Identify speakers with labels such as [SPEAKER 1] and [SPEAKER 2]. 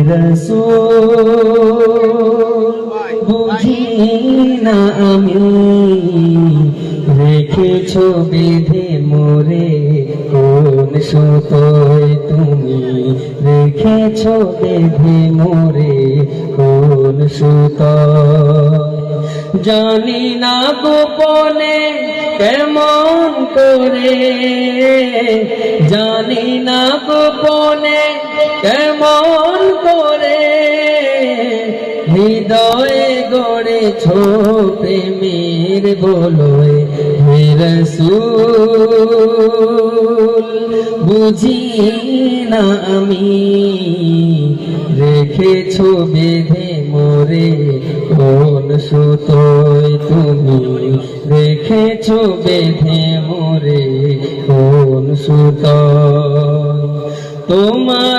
[SPEAKER 1] রাসূল বুঝি না আমি রেখেছো বেঁধে মোরে কোন সুতোয় তুমি রেখেছো বেঁধে মোরে কোন সুতোয় জানি না গোপনে কেমন করে জানি না গোপনে কেমন করে হৃদয়ে গড়েছো প্রেমের বলয় হে রাসূল বুঝি না আমি রেখেছো বেঁধে মোরে কোন সুতোয় তুমি রেখেছো বেঁধে মোরে কোন সুতোয় তোমার